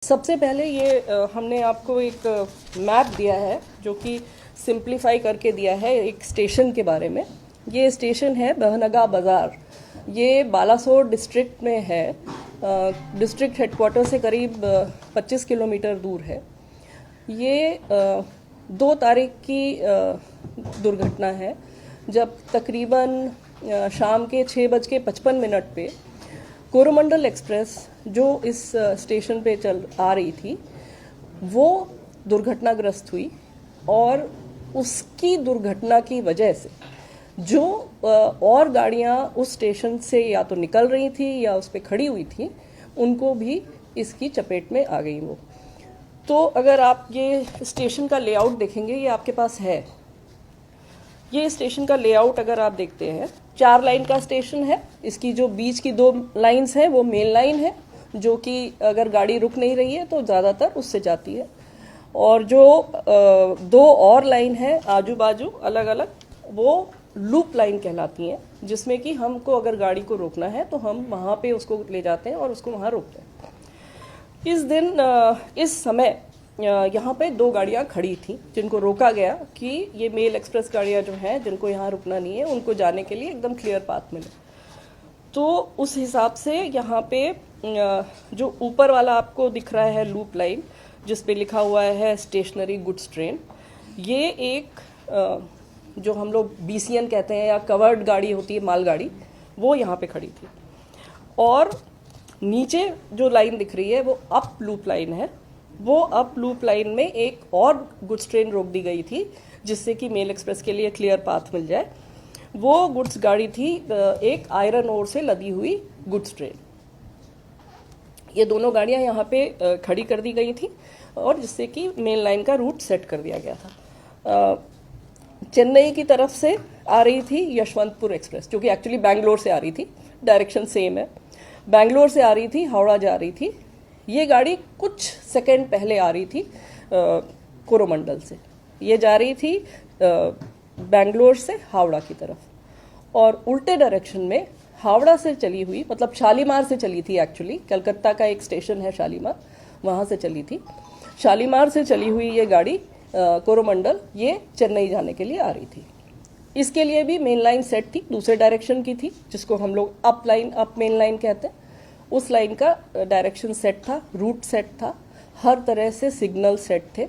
सबसे पहले ये हमने आपको एक मैप दिया है जो कि सिंप्लीफाई करके दिया है एक स्टेशन के बारे में। ये स्टेशन है बहनगा बाज़ार। ये बालासोर डिस्ट्रिक्ट में है। डिस्ट्रिक्ट हेडक्वार्टर से करीब 25 किलोमीटर दूर है। ये 2 तारीख की दुर्घटना है जब तकरीबन शाम के 6:55 पे कोरोमंडल एक्सप्रेस जो इस स्टेशन पे चल आ रही थी वो दुर्घटनाग्रस्त हुई और उसकी दुर्घटना की वजह से जो और गाड़ियां उस स्टेशन से या तो निकल रही थी या उस पर खड़ी हुई थी उनको भी इसकी चपेट में आ गई वो। तो अगर आप ये स्टेशन का लेआउट देखेंगे, ये आपके पास है। ये स्टेशन का लेआउट अगर आप देखते हैं, 4 लाइन का स्टेशन है। इसकी जो बीच की 2 लाइंस हैं वो मेन लाइन है, जो कि अगर गाड़ी रुक नहीं रही है तो ज़्यादातर उससे जाती है। और जो 2 और लाइन है आजू बाजू अलग अलग, वो लूप लाइन कहलाती हैं, जिसमें कि हमको अगर गाड़ी को रोकना है तो हम वहाँ पे उसको ले जाते हैं और उसको वहाँ रोकते हैं। इस दिन इस समय यहाँ पे 2 गाड़ियाँ खड़ी थी जिनको रोका गया कि ये मेल एक्सप्रेस गाड़ियाँ जो हैं जिनको यहाँ रुकना नहीं है उनको जाने के लिए एकदम क्लियर पाथ मिले। तो उस हिसाब से यहाँ पे जो ऊपर वाला आपको दिख रहा है लूप लाइन जिस पे लिखा हुआ है स्टेशनरी गुड्स ट्रेन, ये एक जो हम लोग BCN कहते हैं या कवर्ड गाड़ी होती है मालगाड़ी, वो यहाँ पे खड़ी थी। और नीचे जो लाइन दिख रही है वो अप लूप लाइन है। वो अप लूप लाइन में एक और गुड्स ट्रेन रोक दी गई थी जिससे कि मेल एक्सप्रेस के लिए क्लियर पाथ मिल जाए। वो गुड्स गाड़ी थी एक आयरन ओर से लदी हुई गुड्स ट्रेन। ये दोनों गाड़ियां यहाँ पे खड़ी कर दी गई थी और जिससे कि मेन लाइन का रूट सेट कर दिया गया था। चेन्नई की तरफ से आ रही थी यशवंतपुर एक्सप्रेस, जो कि एक्चुअली बैंगलोर से आ रही थी, डायरेक्शन सेम है। बैंगलोर से आ रही थी, हावड़ा जा रही थी। ये गाड़ी कुछ सेकंड पहले आ रही थी कोरोमंडल से। ये जा रही थी बैंगलोर से हावड़ा की तरफ और उल्टे डायरेक्शन में हावड़ा से चली हुई, मतलब शालीमार से चली थी एक्चुअली। कलकत्ता का एक स्टेशन है शालीमार, वहाँ से चली थी। शालीमार से चली हुई ये गाड़ी कोरोमंडल ये चेन्नई जाने के लिए आ रही थी। इसके लिए भी मेन लाइन सेट थी, दूसरे डायरेक्शन की थी, जिसको हम लोग अप मेन लाइन कहते हैं। उस लाइन का डायरेक्शन सेट था, रूट सेट था, हर तरह से सिग्नल सेट थे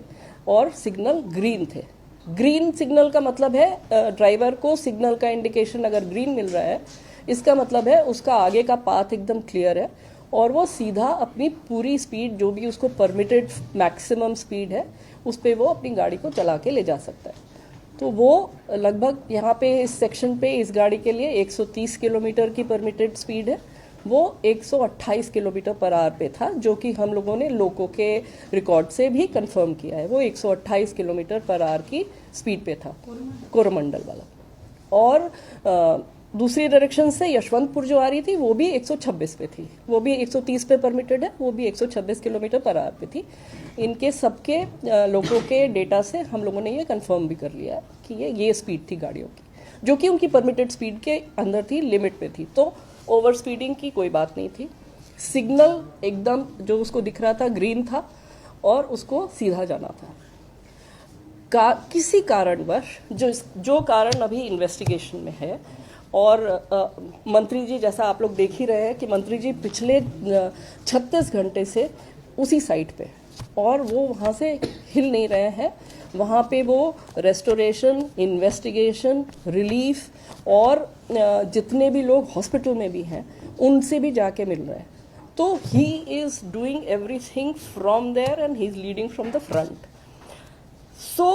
और सिग्नल ग्रीन थे। ग्रीन सिग्नल का मतलब है ड्राइवर को सिग्नल का इंडिकेशन अगर ग्रीन मिल रहा है, इसका मतलब है उसका आगे का पाथ एकदम क्लियर है और वो सीधा अपनी पूरी स्पीड, जो भी उसको परमिटेड मैक्सिमम स्पीड है, उस पर वो अपनी गाड़ी को चला के ले जा सकता है। तो वो लगभग यहाँ पे इस सेक्शन पे इस गाड़ी के लिए 130 किलोमीटर की परमिटेड स्पीड है। वो 128 किलोमीटर पर आवर पे था, जो कि हम लोगों ने लोको के रिकॉर्ड से भी कंफर्म किया है। वो 128 किलोमीटर पर आवर की स्पीड पे था कोरोमंडल वाला। और दूसरी डायरेक्शन से यशवंतपुर जो आ रही थी वो भी 126 पे थी, वो भी 130 पे परमिटेड है, वो भी 126 किलोमीटर पर आवर पे थी। इनके सबके लोगों के डेटा से हम लोगों ने ये कंफर्म भी कर लिया कि ये स्पीड थी गाड़ियों की, जो कि उनकी परमिटेड स्पीड के अंदर थी, लिमिट पे थी। तो ओवर स्पीडिंग की कोई बात नहीं थी। सिग्नल एकदम जो उसको दिख रहा था ग्रीन था और उसको सीधा जाना था। किसी कारणवश जो कारण अभी इन्वेस्टिगेशन में है, और मंत्री जी, जैसा आप लोग देख ही रहे हैं कि मंत्री जी पिछले 36 घंटे से उसी साइट पे, और वो वहाँ से हिल नहीं रहे हैं। वहाँ पे वो रेस्टोरेशन, इन्वेस्टिगेशन, रिलीफ और जितने भी लोग हॉस्पिटल में भी हैं उनसे भी जाके मिल रहे हैं। तो he is doing everything from there and he is leading from the front. So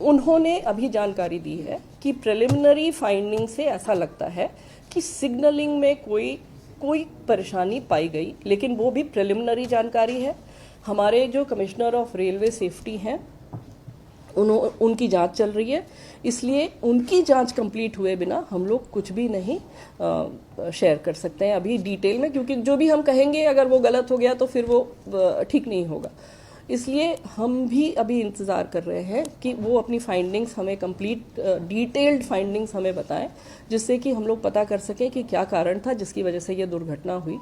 उन्होंने अभी जानकारी दी है कि प्रिलिमिनरी फाइंडिंग से ऐसा लगता है कि सिग्नलिंग में कोई परेशानी पाई गई, लेकिन वो भी प्रिलिमिनरी जानकारी है। हमारे जो कमिश्नर ऑफ रेलवे सेफ्टी हैं उनकी जांच चल रही है, इसलिए उनकी जांच कंप्लीट हुए बिना हम लोग कुछ भी नहीं शेयर कर सकते हैं अभी डिटेल में, क्योंकि जो भी हम कहेंगे अगर वो गलत हो गया तो फिर वो ठीक नहीं होगा। इसलिए हम भी अभी इंतज़ार कर रहे हैं कि वो अपनी फाइंडिंग्स हमें कंप्लीट डिटेल्ड फाइंडिंग्स हमें बताएं, जिससे कि हम लोग पता कर सकें कि क्या कारण था जिसकी वजह से ये दुर्घटना हुई।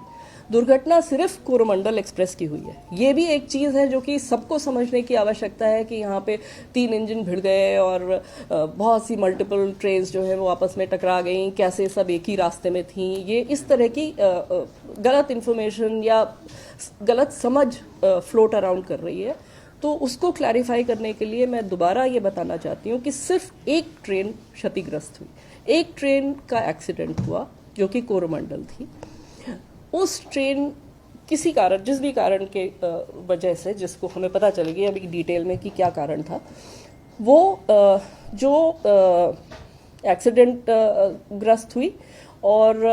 दुर्घटना सिर्फ कोरोमंडल एक्सप्रेस की हुई है। ये भी एक चीज़ है जो कि सबको समझने की आवश्यकता है कि यहाँ पे 3 इंजन भिड़ गए और बहुत सी मल्टीपल ट्रेन्स जो है वो आपस में टकरा गई, कैसे सब एक ही रास्ते में थी। ये इस तरह की गलत इन्फॉर्मेशन या गलत समझ फ्लोट अराउंड कर रही है। तो उसको क्लैरिफाई करने के लिए मैं दोबारा ये बताना चाहती हूँ कि सिर्फ एक ट्रेन क्षतिग्रस्त हुई, एक ट्रेन का एक्सीडेंट हुआ जो कि कोरोमंडल थी। उस ट्रेन किसी कारण, जिस भी कारण के वजह से, जिसको हमें पता चलेगी अभी डिटेल में कि क्या कारण था, वो जो एक्सीडेंट ग्रस्त हुई और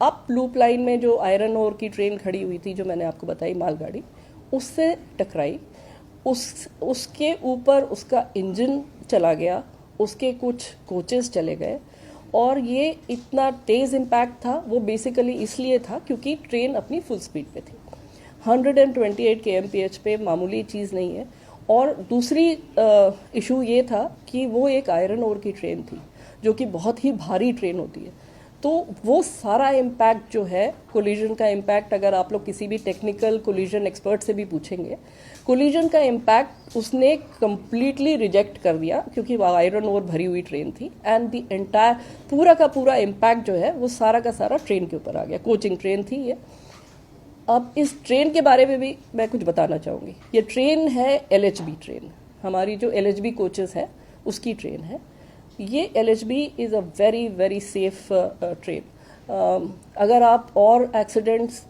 अप लूप लाइन में जो आयरन ओर की ट्रेन खड़ी हुई थी, जो मैंने आपको बताई मालगाड़ी, उससे टकराई। उसके ऊपर उसका इंजन चला गया, उसके कुछ कोचेस चले गए और ये इतना तेज़ इम्पैक्ट था वो बेसिकली इसलिए था क्योंकि ट्रेन अपनी फुल स्पीड पे थी। 128 kmph पे मामूली चीज़ नहीं है। और दूसरी इशू ये था कि वो एक आयरन ओर की ट्रेन थी जो कि बहुत ही भारी ट्रेन होती है। तो वो सारा इम्पैक्ट जो है, कोलिजन का इम्पैक्ट, अगर आप लोग किसी भी टेक्निकल कोलिजन एक्सपर्ट से भी पूछेंगे, कोलिजन का इम्पैक्ट उसने कम्प्लीटली रिजेक्ट कर दिया क्योंकि वो आयरन ओर भरी हुई ट्रेन थी। एंड द एंटायर पूरा का पूरा इम्पैक्ट जो है वो सारा का सारा ट्रेन के ऊपर आ गया। कोचिंग ट्रेन थी ये। अब इस ट्रेन के बारे में भी मैं कुछ बताना चाहूँगी। ये ट्रेन है LHB ट्रेन, हमारी जो LHB कोचेस है उसकी ट्रेन है ये। LHB is a very very safe train. अगर आप और एक्सीडेंट्स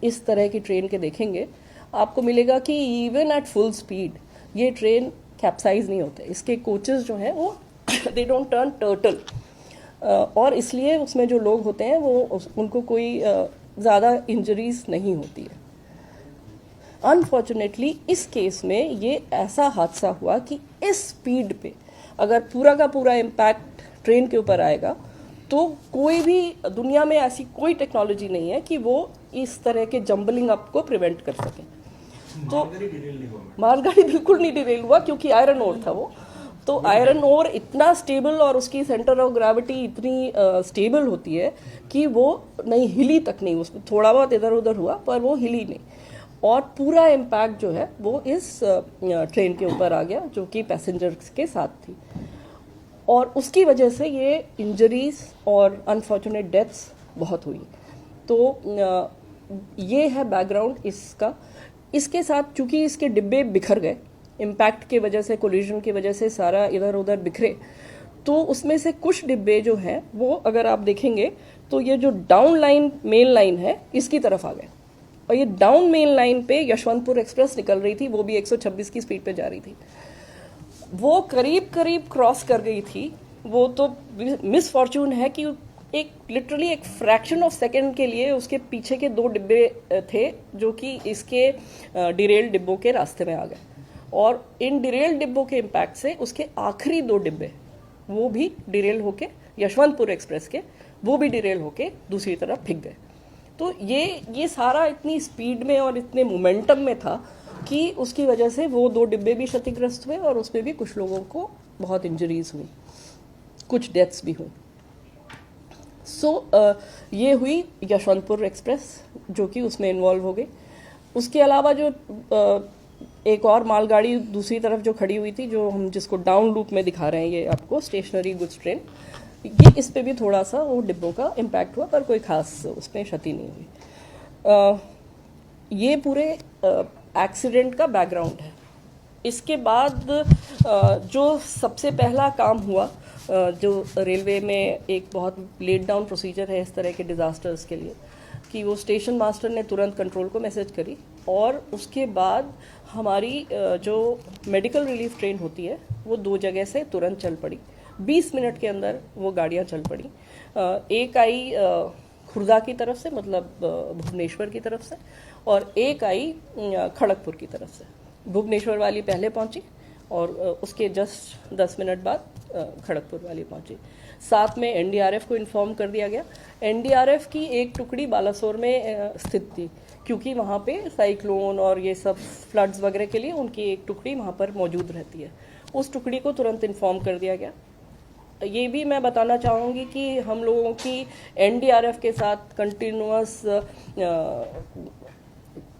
इस तरह की ट्रेन के देखेंगे, आपको मिलेगा कि इवन एट फुल स्पीड ये ट्रेन कैप्साइज नहीं होते। इसके कोचेस जो हैं वो दे डोंट टर्न टर्टल, और इसलिए उसमें जो लोग होते हैं वो उनको कोई ज़्यादा इंजरीज नहीं होती है। अनफॉर्चुनेटली इस केस में ये ऐसा हादसा हुआ कि इस स्पीड पे अगर पूरा का पूरा इम्पैक्ट ट्रेन के ऊपर आएगा तो कोई भी दुनिया में ऐसी कोई टेक्नोलॉजी नहीं है कि वो इस तरह के जंबलिंग अप को प्रिवेंट कर सके। तो मालगाड़ी बिल्कुल नहीं डिरेल हुआ क्योंकि आयरन ओर था वो। तो आयरन ओर इतना स्टेबल और उसकी सेंटर ऑफ ग्रेविटी इतनी स्टेबल होती है कि वो नहीं हिली तक नहीं, उसमें थोड़ा बहुत इधर उधर हुआ पर वो हिली नहीं। और पूरा इम्पैक्ट जो है वो इस ट्रेन के ऊपर आ गया जो कि पैसेंजर्स के साथ थी, और उसकी वजह से ये इंजरीज और अनफॉर्चुनेट डेथ्स बहुत हुई। तो ये है बैकग्राउंड इसका। इसके साथ चूंकि इसके डिब्बे बिखर गए इम्पैक्ट के वजह से, कोलिजन की वजह से सारा इधर उधर बिखरे, तो उसमें से कुछ डिब्बे जो हैं वो अगर आप देखेंगे तो ये जो डाउन लाइन मेन लाइन है इसकी तरफ आ गए। और ये डाउन मेन लाइन पे यशवंतपुर एक्सप्रेस निकल रही थी, वो भी 126 की स्पीड पे जा रही थी। वो करीब करीब क्रॉस कर गई थी। वो तो मिस फॉर्चून है कि एक लिटरली एक फ्रैक्शन ऑफ सेकंड के लिए उसके पीछे के 2 डिब्बे थे जो कि इसके डिरेल डिब्बों के रास्ते में आ गए, और इन डिरेल डिब्बों के इम्पैक्ट से उसके आखिरी 2 डिब्बे वो भी डिरेल होके, यशवंतपुर एक्सप्रेस के, वो भी डिरेल होके दूसरी तरफ फिक गए। तो ये सारा इतनी स्पीड में और इतने मोमेंटम में था कि उसकी वजह से वो 2 डिब्बे भी क्षतिग्रस्त हुए और उसमें भी कुछ लोगों को बहुत इंजरीज हुई, कुछ डेथ्स भी हुई। ये हुई यशवंतपुर एक्सप्रेस जो कि उसमें इन्वॉल्व हो गई। उसके अलावा जो एक और मालगाड़ी दूसरी तरफ जो खड़ी हुई थी, जो हम जिसको डाउन लूप में दिखा रहे हैं ये आपको, स्टेशनरी गुड्स ट्रेन, ये इस पे भी थोड़ा सा वो डिब्बों का इम्पैक्ट हुआ पर कोई खास उसमें क्षति नहीं हुई। ये पूरे एक्सीडेंट का बैकग्राउंड है। इसके बाद जो सबसे पहला काम हुआ, जो रेलवे में एक बहुत लेट डाउन प्रोसीजर है इस तरह के डिज़ास्टर्स के लिए, कि वो स्टेशन मास्टर ने तुरंत कंट्रोल को मैसेज करी, और उसके बाद हमारी जो मेडिकल रिलीफ ट्रेन होती है वो 2 जगह से तुरंत चल पड़ी। 20 मिनट के अंदर वो गाड़ियाँ चल पड़ी। एक आई खुर्दा की तरफ से, मतलब भुवनेश्वर की तरफ से, और एक आई खड़गपुर की तरफ से। भुवनेश्वर वाली पहले पहुंची और उसके जस्ट 10 मिनट बाद खड़गपुर वाली पहुंची। साथ में एनडीआरएफ को इन्फॉर्म कर दिया गया। एनडीआरएफ की एक टुकड़ी बालासोर में स्थित थी, क्योंकि वहाँ पे साइक्लोन और ये सब फ्लड्स वगैरह के लिए उनकी एक टुकड़ी वहाँ पर मौजूद रहती है। उस टुकड़ी को तुरंत इन्फॉर्म कर दिया गया। ये भी मैं बताना चाहूँगी कि हम लोगों की एनडीआरएफ के साथ कंटिन्यूअस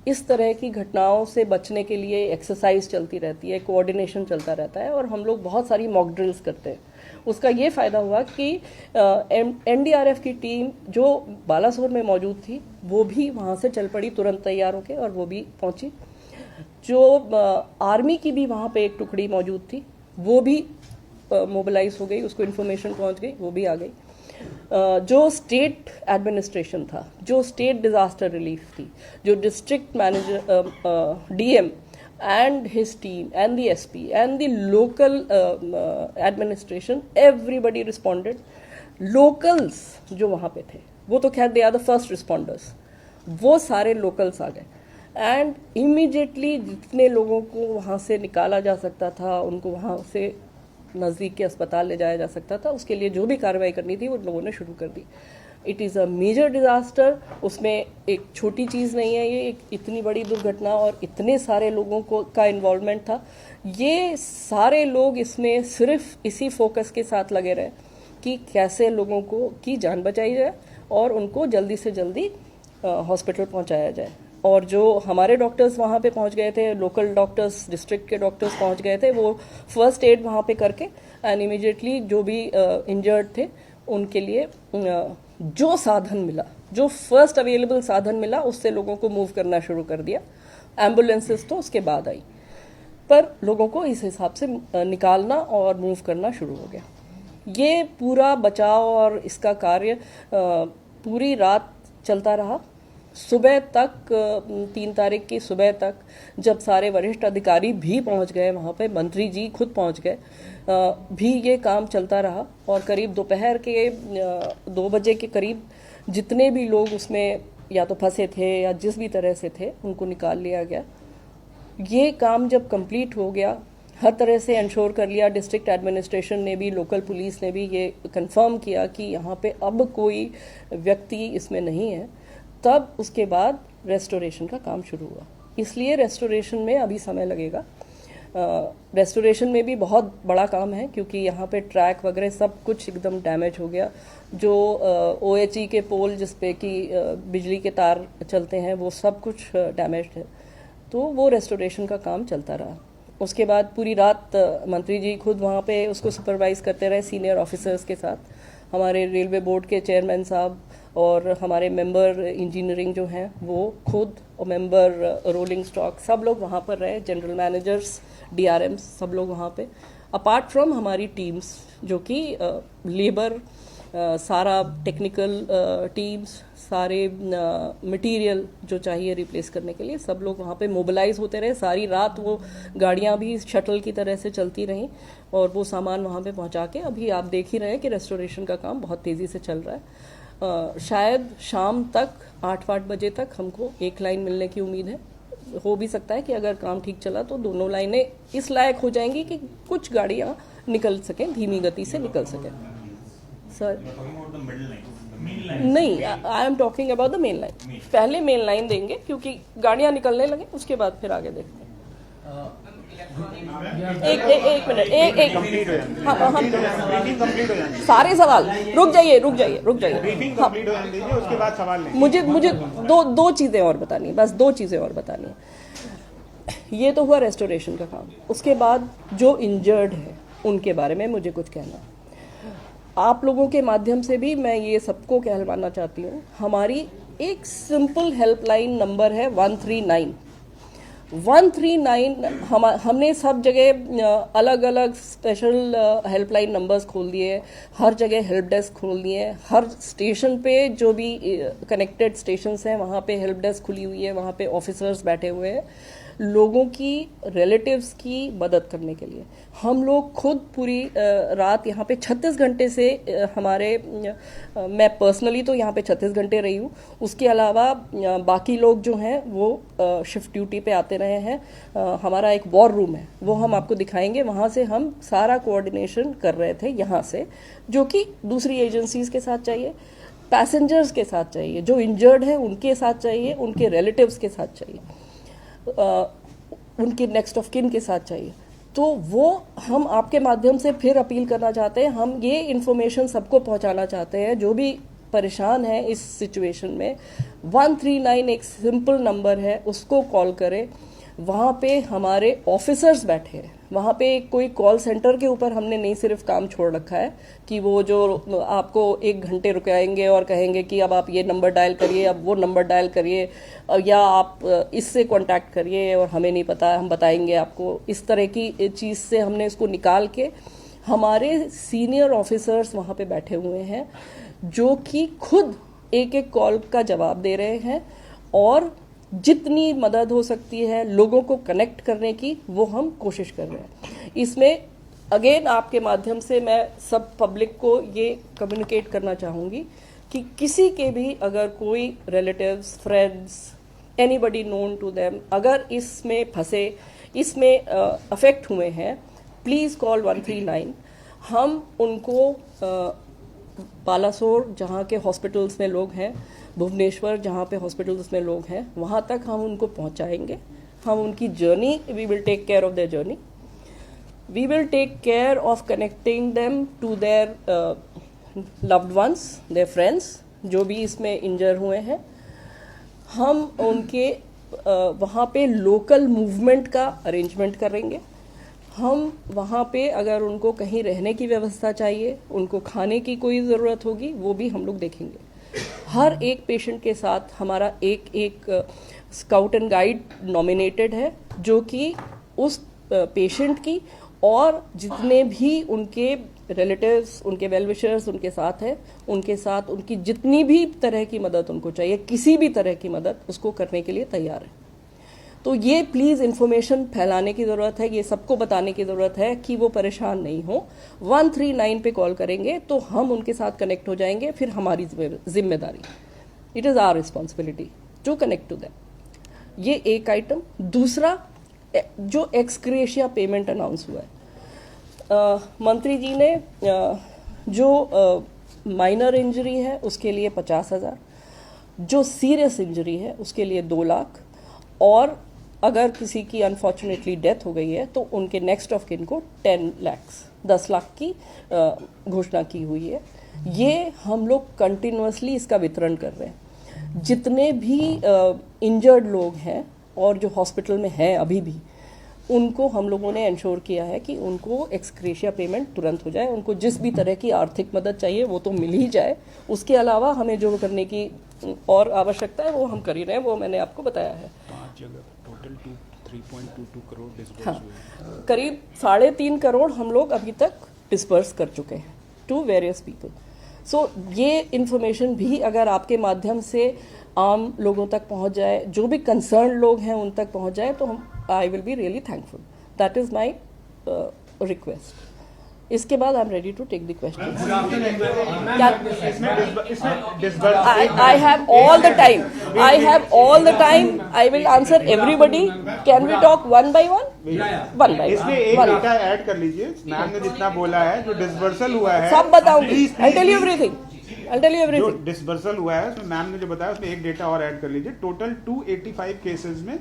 इस तरह की घटनाओं से बचने के लिए एक्सरसाइज चलती रहती है, कोऑर्डिनेशन चलता रहता है, और हम लोग बहुत सारी मॉक ड्रिल्स करते हैं। उसका ये फ़ायदा हुआ कि एनडीआरएफ की टीम जो बालासोर में मौजूद थी वो भी वहाँ से चल पड़ी तुरंत तैयार होकर, और वो भी पहुँची। जो आर्मी की भी वहाँ पे एक टुकड़ी मौजूद थी वो भी मोबिलाइज हो गई, उसको इन्फॉर्मेशन पहुँच गई, वो भी आ गई। जो स्टेट एडमिनिस्ट्रेशन था, जो स्टेट डिजास्टर रिलीफ थी, जो district manager DM and his team and the SP and the local administration, everybody responded. Locals जो वहाँ पे थे वो तो खैर they are the first responders, वो सारे locals आ गए and immediately जितने लोगों को वहाँ से निकाला जा सकता था, उनको वहाँ से नज़दीक के अस्पताल ले जाया जा सकता था, उसके लिए जो भी कार्रवाई करनी थी वो लोगों ने शुरू कर दी। It is a major disaster, उसमें एक छोटी चीज़ नहीं है, ये एक इतनी बड़ी दुर्घटना और इतने सारे लोगों को का इन्वॉल्वमेंट था। ये सारे लोग इसमें सिर्फ इसी फोकस के साथ लगे रहे कि कैसे लोगों को की जान बचाई जाए और उनको जल्दी से जल्दी हॉस्पिटल पहुंचाया जाए। और जो हमारे डॉक्टर्स वहाँ पे पहुँच गए थे, लोकल डॉक्टर्स, डिस्ट्रिक्ट के डॉक्टर्स पहुँच गए थे, वो फर्स्ट एड वहाँ पे करके एंड इमीडिएटली जो भी इंजर्ड थे उनके लिए जो साधन मिला, जो फर्स्ट अवेलेबल साधन मिला, उससे लोगों को मूव करना शुरू कर दिया। एम्बुलेंसेस तो उसके बाद आई, पर लोगों को इस हिसाब से निकालना और मूव करना शुरू हो गया। ये पूरा बचाव और इसका कार्य पूरी रात चलता रहा। सुबह तक 3 तारीख की सुबह तक जब सारे वरिष्ठ अधिकारी भी पहुंच गए वहाँ पे, मंत्री जी खुद पहुंच गए, भी ये काम चलता रहा। और करीब दोपहर के 2 बजे के करीब जितने भी लोग उसमें या तो फंसे थे या जिस भी तरह से थे उनको निकाल लिया गया। ये काम जब कंप्लीट हो गया, हर तरह से इंश्योर कर लिया, डिस्ट्रिक्ट एडमिनिस्ट्रेशन ने भी, लोकल पुलिस ने भी ये कंफर्म किया कि यहाँ पे अब कोई व्यक्ति इसमें नहीं है, तब उसके बाद रेस्टोरेशन का काम शुरू हुआ। इसलिए रेस्टोरेशन में अभी समय लगेगा। रेस्टोरेशन में भी बहुत बड़ा काम है, क्योंकि यहाँ पे ट्रैक वगैरह सब कुछ एकदम डैमेज हो गया। जो OHE के पोल जिस पे कि बिजली के तार चलते हैं वो सब कुछ डैमेज्ड है, तो वो रेस्टोरेशन का काम चलता रहा। उसके बाद पूरी रात मंत्री जी खुद वहाँ पे उसको सुपरवाइज करते रहे सीनियर ऑफिसर्स के साथ। हमारे रेलवे बोर्ड के चेयरमैन साहब और हमारे मेंबर इंजीनियरिंग जो हैं वो खुद, और मेंबर रोलिंग स्टॉक, सब लोग वहाँ पर रहे, जनरल मैनेजर्स, DRMs, सब लोग वहाँ पे। अपार्ट फ्रॉम हमारी टीम्स जो कि लेबर, सारा टेक्निकल टीम्स, सारे मटेरियल जो चाहिए रिप्लेस करने के लिए, सब लोग वहाँ पे मोबिलाइज होते रहे। सारी रात वो गाड़ियाँ भी शटल की तरह से चलती रहीं और वो सामान वहाँ पे पहुँचा के अभी आप देख ही रहे हैं कि रेस्टोरेशन का काम बहुत तेज़ी से चल रहा है। शायद शाम तक 8-8 बजे तक हमको एक लाइन मिलने की उम्मीद है। हो भी सकता है कि अगर काम ठीक चला तो दोनों लाइनें इस लायक हो जाएंगी कि कुछ गाड़ियाँ निकल सकें, धीमी गति से निकल सकें। सर नहीं, I am talking about the main line. पहले मेन लाइन देंगे क्योंकि गाड़ियाँ निकलने लगे, उसके बाद फिर आगे देखते हैं। एक मिनट, हाँ, सारे सवाल रुक जाइए। उसके बाद सवाल नहीं। मुझे दो चीजें और बतानी है, बस 2 चीजें और बतानी है। ये तो हुआ रेस्टोरेशन का काम। उसके बाद जो इंजर्ड है उनके बारे में मुझे कुछ कहना है। आप लोगों के माध्यम से भी मैं ये सबको कहलवाना चाहती हूँ, हमारी एक सिंपल हेल्पलाइन नंबर है 139। हमने सब जगह अलग अलग स्पेशल हेल्पलाइन नंबर्स खोल दिए, हर जगह हेल्प डेस्क खोल दिए, हर स्टेशन पे जो भी कनेक्टेड स्टेशंस हैं वहाँ पे हेल्प डेस्क खुली हुई है, वहाँ पे ऑफिसर्स बैठे हुए हैं। लोगों की रिलेटिव्स की मदद करने के लिए। हम लोग खुद पूरी रात यहाँ पे 36 घंटे से मैं पर्सनली तो यहाँ पे 36 घंटे रही हूँ, उसके अलावा बाकी लोग जो हैं वो शिफ्ट ड्यूटी पे आते रहे हैं। हमारा एक वॉर रूम है, वो हम आपको दिखाएंगे, वहाँ से हम सारा कोऑर्डिनेशन कर रहे थे यहाँ से, जो कि दूसरी एजेंसीज के साथ चाहिए, पैसेंजर्स के साथ चाहिए, जो इंजर्ड है उनके साथ चाहिए, उनके रिलेटिव्स के साथ चाहिए, उनके नेक्स्ट ऑफ किन के साथ चाहिए। तो वो हम आपके माध्यम से फिर अपील करना चाहते हैं, हम ये इन्फॉर्मेशन सबको पहुंचाना चाहते हैं जो भी परेशान है इस सिचुएशन में। 139 एक सिंपल नंबर है, उसको कॉल करें। वहाँ पे हमारे ऑफिसर्स बैठे हैं, वहाँ पे कोई कॉल सेंटर के ऊपर हमने नहीं सिर्फ काम छोड़ रखा है कि वो जो आपको 1 घंटे रुकाएंगे और कहेंगे कि अब आप ये नंबर डायल करिए, अब वो नंबर डायल करिए, या आप इससे कांटेक्ट करिए और हमें नहीं पता, हम बताएंगे आपको। इस तरह की चीज़ से हमने इसको निकाल के हमारे सीनियर ऑफिसर्स वहाँ पे बैठे हुए हैं जो कि खुद एक एक कॉल का जवाब दे रहे हैं, और जितनी मदद हो सकती है लोगों को कनेक्ट करने की वो हम कोशिश कर रहे हैं। इसमें अगेन आपके माध्यम से मैं सब पब्लिक को ये कम्युनिकेट करना चाहूँगी कि किसी के भी अगर कोई relatives, friends, anybody known to them अगर इसमें फंसे, इसमें अफेक्ट हुए हैं, प्लीज़ कॉल 139। हम उनको बालासोर जहाँ के हॉस्पिटल्स में लोग हैं, भुवनेश्वर जहाँ पे हॉस्पिटल्स में लोग हैं, वहाँ तक हम उनको पहुँचाएंगे। हम उनकी journey, we will take care of their journey, we will take care of connecting them to their loved ones, their friends जो भी इसमें इंजर हुए हैं। हम उनके वहाँ पे लोकल मूवमेंट का अरेंजमेंट करेंगे। हम वहाँ पे अगर उनको कहीं रहने की व्यवस्था चाहिए, उनको खाने की कोई ज़रूरत होगी, वो भी हम लोग देखेंगे। हर एक पेशेंट के साथ हमारा एक स्काउट एंड गाइड नॉमिनेटेड है जो कि उस पेशेंट की और जितने भी उनके रिलेटिव्स, उनके वेल विशर्स उनके साथ है, उनके साथ उनकी जितनी भी तरह की मदद उनको चाहिए, किसी भी तरह की मदद उसको करने के लिए तैयार है। तो ये प्लीज़ इन्फॉर्मेशन फैलाने की ज़रूरत है, ये सबको बताने की ज़रूरत है कि वो परेशान नहीं हो। 139 पे कॉल करेंगे तो हम उनके साथ कनेक्ट हो जाएंगे, फिर हमारी जिम्मेदारी, it is our responsibility to connect to them. ये एक आइटम। दूसरा, जो एक्सग्रेशिया पेमेंट अनाउंस हुआ है, मंत्री जी ने जो माइनर इंजरी है उसके लिए 50,000, जो सीरियस इंजरी है उसके लिए 2 लाख, और अगर किसी की अनफॉर्चुनेटली डेथ हो गई है तो उनके नेक्स्ट ऑफ किन को 10 लाख की घोषणा की हुई है। ये हम लोग कंटिन्यूसली इसका वितरण कर रहे हैं। जितने भी इंजर्ड लोग हैं और जो हॉस्पिटल में हैं अभी भी, उनको हम लोगों ने इंश्योर किया है कि उनको एक्सग्रेशिया पेमेंट तुरंत हो जाए। उनको जिस भी तरह की आर्थिक मदद चाहिए वो तो मिल ही जाए, उसके अलावा हमें जो करने की और आवश्यकता है वो हम कर ही रहे हैं, वो मैंने आपको बताया है। 5 जगह टोटल 3.22 करोड़ डिस्बर्स हाँ, हुए। करीब 3.5 करोड़ हम लोग अभी तक डिस्पर्स कर चुके हैं टू वेरियस पीपल। सो ये इन्फॉर्मेशन भी अगर आपके माध्यम से आम लोगों तक पहुंच जाए, जो भी कंसर्न लोग हैं उन तक पहुंच जाए, तो हम I will be really thankful. That is my request. इसके बाद I am ready to take the question. I have all the time, I have all the time, I will answer everybody. Can we talk one by one? One by इसमें एक data add कर लीजिए, ma'am ने जितना बोला है, जो disbursal हुआ है सब बताऊंगी। I tell you everything, I tell you जो एवरीथिंग। डिसबर्सल हुआ है उसमें मैम ने जो बताया उसमें एक डेटा और ऐड कर लीजिए। टोटल 285 केसेस में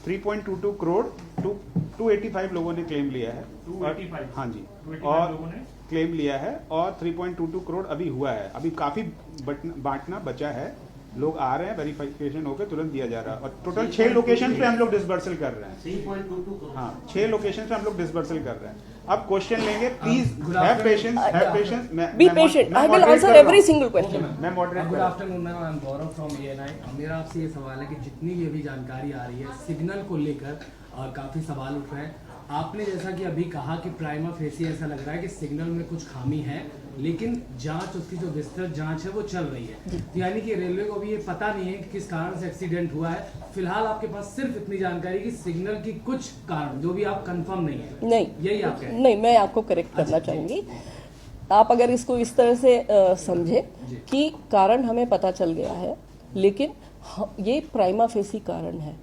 3.22 करोड़ 285 लोगों ने क्लेम लिया है। 285? हाँ जी, 285 और लोगों ने क्लेम लिया है, और 3.22 करोड़ अभी हुआ है। अभी काफी बांटना बचा है, लोग आ रहे हैं, वेरिफिकेशन होकर तुरंत दिया जा रहा है। और टोटल 6 लोकेशन पे हम लोग डिसबर्सल कर रहे हैं। 3.22 करोड़। हाँ, 6 लोकेशन पे हम लोग डिसबर्सल कर रहे हैं। अब क्वेश्चन लेंगे, please have patience, have patience. Be patient, I will answer every single question. मैं moderate good afternoon ma'am, I am Gaurav from ANI। मेरा आपसे ये सवाल है कि जितनी भी अभी जानकारी आ रही है सिग्नल को लेकर, काफ़ी सवाल उठ रहे हैं। आपने जैसा कि अभी कहा कि प्राइमा फेसी ऐसा लग रहा है कि सिग्नल में कुछ खामी है लेकिन जांच, उसकी जो विस्तृत जांच है वो चल रही है। यानी कि रेलवे को भी ये पता नहीं है कि किस कारण से एक्सीडेंट हुआ है। फिलहाल आपके पास सिर्फ इतनी जानकारी कि सिग्नल की कुछ कारण जो भी आप कंफर्म नहीं है, नहीं, यही आप कह रहे हैं? नहीं, मैं आपको करेक्ट करना चाहूंगी। आप अगर इसको इस तरह से समझे कि कारण हमें पता चल गया है, लेकिन ये प्राइमा फेसी कारण है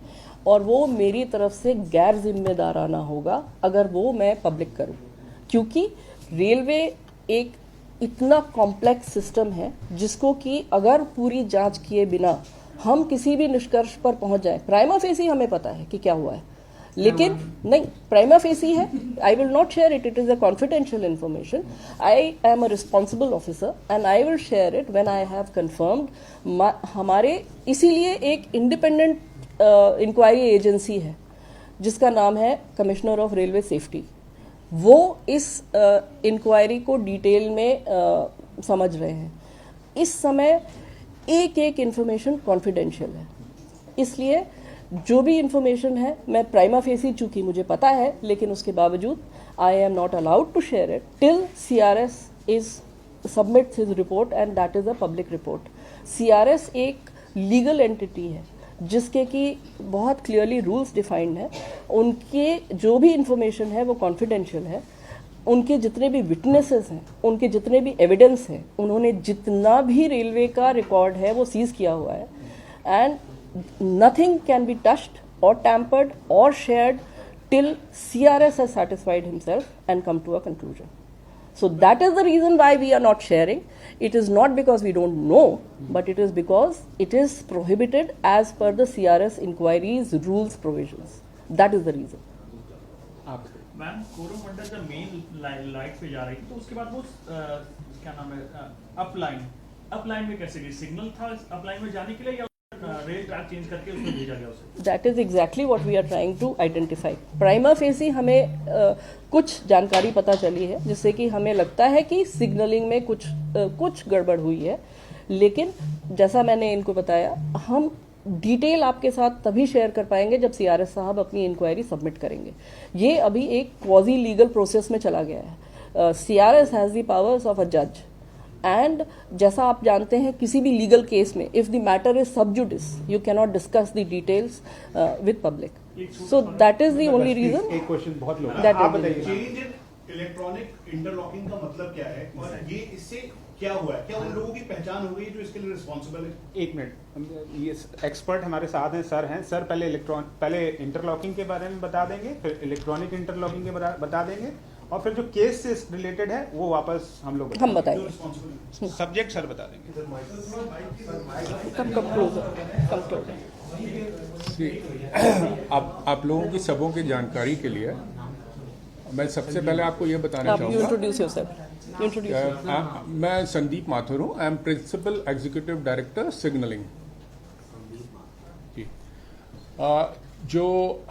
और वो मेरी तरफ से गैर जिम्मेदाराना होगा अगर वो मैं पब्लिक करूं, क्योंकि रेलवे एक इतना कॉम्प्लेक्स सिस्टम है जिसको कि अगर पूरी जांच किए बिना हम किसी भी निष्कर्ष पर पहुंच जाए, प्राइमा फेसी हमें पता है कि क्या हुआ है, लेकिन नहीं, प्राइमा फेसी है, I will not share it, it is a confidential information. I am a responsible officer and I will share it when I have confirmed. हमारे इसीलिए एक इंडिपेंडेंट इंक्वायरी एजेंसी है जिसका नाम है कमिश्नर ऑफ रेलवे सेफ्टी। वो इस inquiry को डिटेल में समझ रहे हैं। इस समय एक एक इन्फॉर्मेशन कॉन्फिडेंशियल है, इसलिए जो भी इंफॉर्मेशन है मैं प्राइमा फेसी, चूंकि मुझे पता है, लेकिन उसके बावजूद I am not allowed to share it till CRS is submits his report and that is a public report. CRS एक लीगल एंटिटी है जिसके कि बहुत क्लियरली रूल्स डिफाइंड है। उनके जो भी इंफॉर्मेशन है वो कॉन्फिडेंशियल है। उनके जितने भी विटनेसेस हैं, उनके जितने भी एविडेंस हैं, उन्होंने जितना भी रेलवे का रिकॉर्ड है वो सीज किया हुआ है and nothing can be touched or tampered or shared till CRS has satisfied himself and come to a conclusion. So that is the reason why we are not sharing. It is not because we don't know, but it is because it is prohibited as per the CRS inquiry's rules provisions. That is the reason. Ma'am, Coromandel जब main light पे जा रही थी तो उसके बाद वो क्या नाम है, अपलाइन में कैसे गई? सिग्नल था अपलाइन में जाने के लिए या रेल ट्रैक चेंज करके उसमें भेजा गया उसे? That is exactly what we are trying to identify. Prima facie हमें कुछ जानकारी पता चली है जिससे कि हमें लगता है कि सिग्नलिंग में कुछ गड़बड़ हुई है, लेकिन जैसा मैंने इनको बताया, हम डिटेल आपके साथ तभी शेयर कर पाएंगे जब CRS साहब अपनी इंक्वायरी सबमिट करेंगे। ये अभी एक क्वाजी लीगल प्रोसेस में चला गया है। CRS has the powers of a जज एंड जैसा आप जानते हैं किसी भी लीगल केस में if the matter is sub judice you can not discuss the details with public. So that is the only reason. एक क्वेश्चन बहुत लोग That आप is- बताइए। चेंज इन इलेक्ट्रॉनिक इंटरलॉकिंग का मतलब क्या है और ये इससे क्या हुआ है? क्या उन लोगों की पहचान हो गई जो इसके लिए रिस्पॉन्सिबल है? एक मिनट, ये एक्सपर्ट हमारे साथ हैं, सर हैं। सर पहले इंटरलॉकिंग के बारे में बता देंगे, फिर इलेक्ट्रॉनिक इंटरलॉकिंग के बता देंगे, और फिर जो केस से रिलेटेड है वो वापस हम लोग हम जो बताएंगे। रिस्पॉन्सिबल है? सब्जेक्ट सर बता देंगे। Come closer, come closer. आप लोगों की सबों की जानकारी के लिए मैं सबसे पहले आपको ये बताना आप यू चाहूँगा। Introduce yourself. मैं संदीप माथुर हूँ। I am principal executive director signalling. जी, जो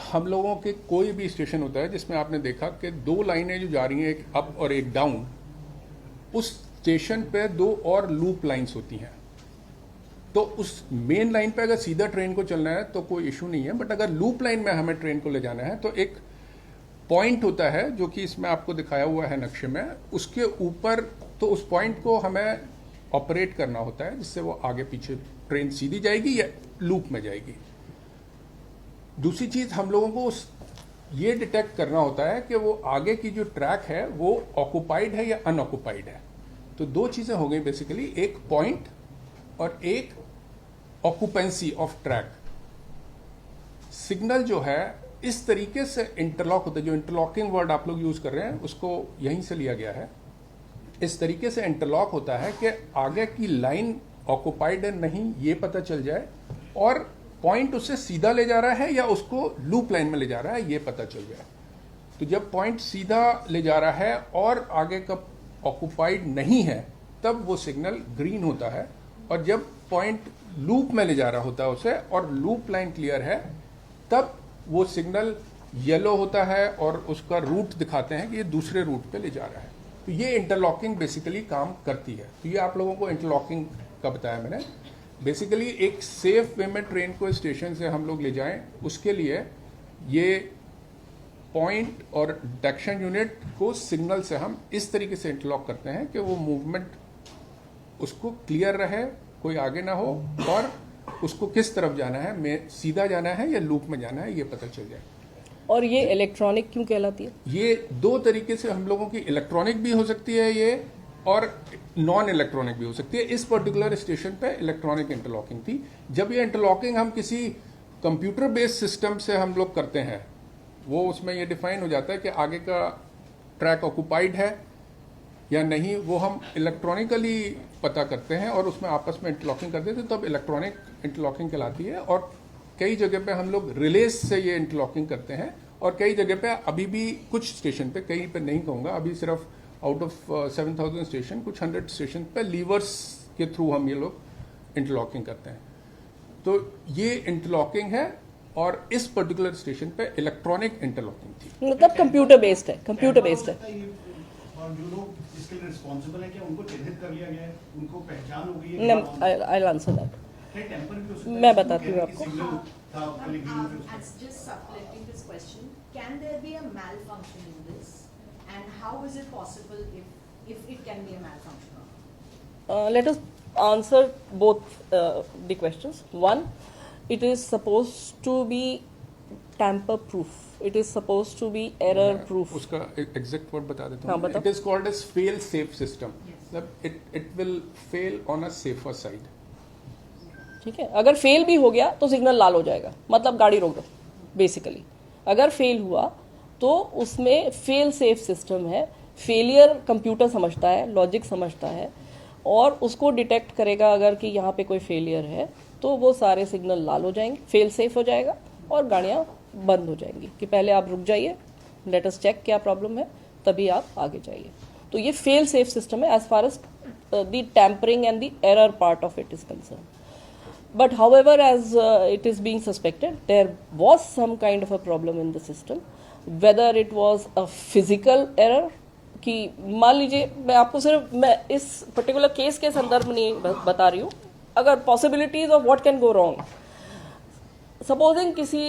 हम लोगों के कोई भी स्टेशन होता है जिसमें आपने देखा कि दो लाइनें जो जा रही हैं, एक अप और एक डाउन, उस स्टेशन पे दो और लूप लाइंस होती हैं। तो उस मेन लाइन पे अगर सीधा ट्रेन को चलना है तो कोई इशू नहीं है, बट अगर लूप लाइन में हमें ट्रेन को ले जाना है तो एक पॉइंट होता है जो कि इसमें आपको दिखाया हुआ है नक्शे में, उसके ऊपर, तो उस पॉइंट को हमें ऑपरेट करना होता है जिससे वो आगे पीछे ट्रेन सीधी जाएगी या लूप में जाएगी। दूसरी चीज हम लोगों को ये डिटेक्ट करना होता है कि वो आगे की जो ट्रैक है वो ऑक्युपाइड है या अनऑक्युपाइड है। तो दो चीजें हो गई बेसिकली, एक पॉइंट और एक ऑक्युपेंसी ऑफ ट्रैक। सिग्नल जो है इस तरीके से इंटरलॉक होता है, जो इंटरलॉकिंग वर्ड आप लोग यूज कर रहे हैं उसको यहीं से लिया गया है। इस तरीके से इंटरलॉक होता है कि आगे की लाइन ऑक्युपाइड है नहीं ये पता चल जाए, और पॉइंट उससे सीधा ले जा रहा है या उसको लूप लाइन में ले जा रहा है ये पता चल जाए। तो जब पॉइंट सीधा ले जा रहा है और आगे का ऑक्युपाइड नहीं है तब वो सिग्नल ग्रीन होता है, और जब पॉइंट लूप में ले जा रहा होता है उसे और लूप लाइन क्लियर है तब वो सिग्नल येलो होता है और उसका रूट दिखाते हैं कि ये दूसरे रूट पे ले जा रहा है। तो ये इंटरलॉकिंग बेसिकली काम करती है। तो ये आप लोगों को इंटरलॉकिंग का बताया मैंने। बेसिकली एक सेफ वे में ट्रेन को स्टेशन से हम लोग ले जाएं, उसके लिए ये पॉइंट और डिटेक्शन यूनिट को सिग्नल से हम इस तरीके से इंटरलॉक करते हैं कि वो मूवमेंट उसको क्लियर रहे, कोई आगे ना हो, और उसको किस तरफ जाना है, में सीधा जाना है या लूप में जाना है, ये पता चल जाए। और ये इलेक्ट्रॉनिक क्यों कहलाती है? ये दो तरीके से हम लोगों की इलेक्ट्रॉनिक भी हो सकती है ये, और नॉन इलेक्ट्रॉनिक भी हो सकती है। इस पर्टिकुलर स्टेशन पे इलेक्ट्रॉनिक इंटरलॉकिंग थी। जब ये इंटरलॉकिंग हम किसी कंप्यूटर बेस्ड सिस्टम से हम लोग करते हैं, वो उसमें ये डिफाइन हो जाता है कि आगे का ट्रैक ऑक्युपाइड है या नहीं, वो हम इलेक्ट्रॉनिकली पता करते हैं और उसमें आपस में इंटरलॉकिंग करते थे, तब इलेक्ट्रॉनिक इंटरलॉकिंग कहलाती है। और कई जगह पे हम लोग रिलेज से ये इंटरलॉकिंग करते हैं, और कई जगह पे अभी भी कुछ स्टेशन पे, कहीं पे नहीं कहूँगा, अभी सिर्फ आउट ऑफ 7000 स्टेशन, कुछ 100 स्टेशन पे लीवर्स के थ्रू हम ये लोग इंटरलॉकिंग करते हैं। तो ये इंटरलॉकिंग है, और इस पर्टिकुलर स्टेशन पे इलेक्ट्रॉनिक इंटरलॉकिंग थी। मतलब कंप्यूटर बेस्ड है, कंप्यूटर बेस्ड है। और जो लोग इसके लिए रिस्पॉन्सिबल है, क्या उनको चिन्हित कर लिया गया है, उनको पहचान हो गई है? I'll answer that. क्या टेम्पर भी हो सकता है? मैं बताती हूँ कि आपको। सिग्नल था पहले green And फिर उसके- just supplementing this question, can there be a malfunction in this? And how is it possible if it can be a malfunction? Let us answer both the questions. One, it is supposed to be tamper proof. It is supposed to be error proof. उसका exact word बता देता हाँ, हूँ। बताओ। It is called as fail safe system. मतलब it will fail on a safer side. ठीक है, अगर फेल भी हो गया तो सिग्नल लाल हो जाएगा, मतलब गाड़ी रोक दो बेसिकली। अगर फेल हुआ तो उसमें फेल सेफ सिस्टम है। फेलियर कंप्यूटर समझता है, लॉजिक समझता है, और उसको डिटेक्ट करेगा अगर कि यहाँ पे कोई फेलियर है, तो वो सारे सिग्नल लाल हो जाएंगे, फेल सेफ हो जाएगा, और गाड़ियाँ बंद हो जाएंगी कि पहले आप रुक जाइए, लेट अस चेक क्या प्रॉब्लम है, तभी आप आगे जाइए। तो ये फेल सेफ सिस्टम है as far as the tampering and the error part of it is concern. But however, as it is being suspected, there was some kind of a problem in the system. Whether it was a physical error, कि मान लीजिए, मैं आपको सिर्फ मैं इस particular case के संदर्भ में नहीं बता रही हूँ, अगर possibilities of what can go wrong. Supposing किसी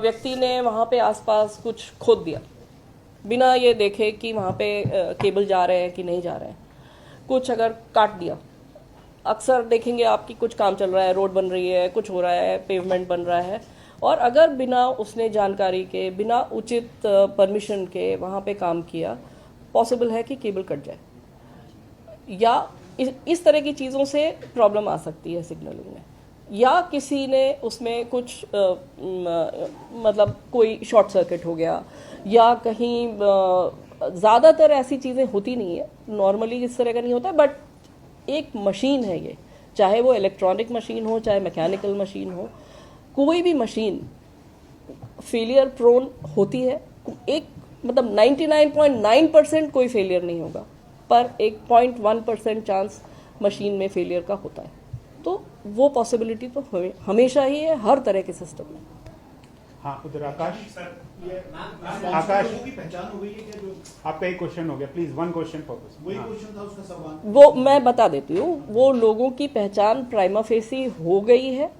व्यक्ति ने वहाँ पे आसपास कुछ खोद दिया बिना ये देखे कि वहाँ पे केबल जा रहे हैं कि नहीं जा रहे हैं, कुछ अगर काट दिया। अक्सर देखेंगे आपकी कुछ काम चल रहा है, रोड बन रही है, कुछ हो रहा है, पेवमेंट बन रहा है, और अगर बिना उसने जानकारी के, बिना उचित परमिशन के वहाँ पे काम किया, पॉसिबल है कि केबल कट जाए, या इस तरह की चीज़ों से प्रॉब्लम आ सकती है सिग्नलिंग में। या किसी ने उसमें कुछ मतलब कोई शॉर्ट सर्किट हो गया, या कहीं ज़्यादातर ऐसी चीज़ें होती नहीं है, नॉर्मली इस तरह का नहीं होता है, बट एक मशीन है ये, चाहे वो इलेक्ट्रॉनिक मशीन हो, चाहे मैकेनिकल मशीन हो, कोई भी मशीन फेलियर प्रोन होती है। एक मतलब 99.9% कोई फेलियर नहीं होगा, पर एक 0.1% चांस मशीन में फेलियर का होता है। तो वो पॉसिबिलिटी तो हमेशा ही है हर तरह के सिस्टम में। हाँ, उधर आकाश। आकाश आकाश, की पहचान हो गई है क्या? जो आपका एक क्वेश्चन हो गया, प्लीज वन क्वेश्चन फोकस। वही क्वेश्चन था उसका सवाल। वो मैं बता देती हूँ, वो लोगों की पहचान प्राइमा फेसी हो गई है,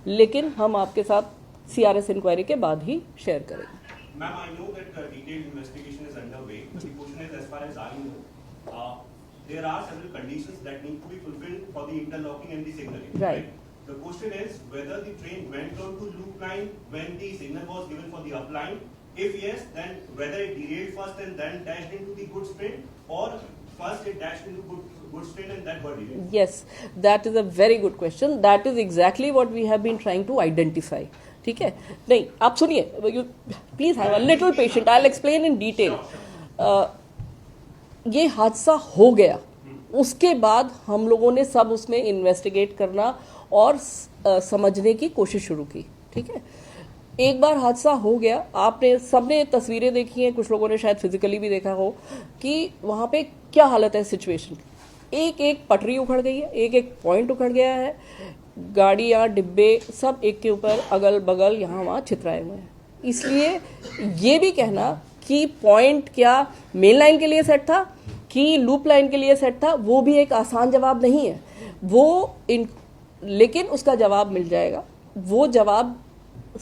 लेकिन हम आपके साथ CRS इंक्वायरी के बाद ही शेयर करेंगे। Ma'am, I know that detailed investigation is underway. But the question is, as far as I know, there are several conditions that need to be fulfilled for the interlocking and the signaling. Right. The question is whether the train went on to loop line when the signal was given for the up line. If yes, then whether it derailed first and then dashed into the goods train, or first it dashed into goods train and then got derailed. Yes, that is a very good question. That is exactly what we have been trying to identify. ठीक है, नहीं आप सुनिए, you please have a little patient, I will explain in detail. ये हादसा हो गया, उसके बाद हम लोगों ने सब उसमें इन्वेस्टिगेट करना और समझने की कोशिश शुरू की। ठीक है, एक बार हादसा हो गया, आपने सबने तस्वीरें देखी हैं, कुछ लोगों ने शायद फिजिकली भी देखा हो कि वहाँ पे क्या हालत है सिचुएशन की। एक एक पटरी उखड़ गई है, एक एक पॉइंट उखड़ गया है, गाड़ियाँ, डिब्बे सब एक के ऊपर अगल बगल यहाँ वहाँ छितराए हुए हैं। इसलिए ये भी कहना कि पॉइंट क्या मेन लाइन के लिए सेट था कि लूप लाइन के लिए सेट था, वो भी एक आसान जवाब नहीं है। लेकिन उसका जवाब मिल जाएगा, वो जवाब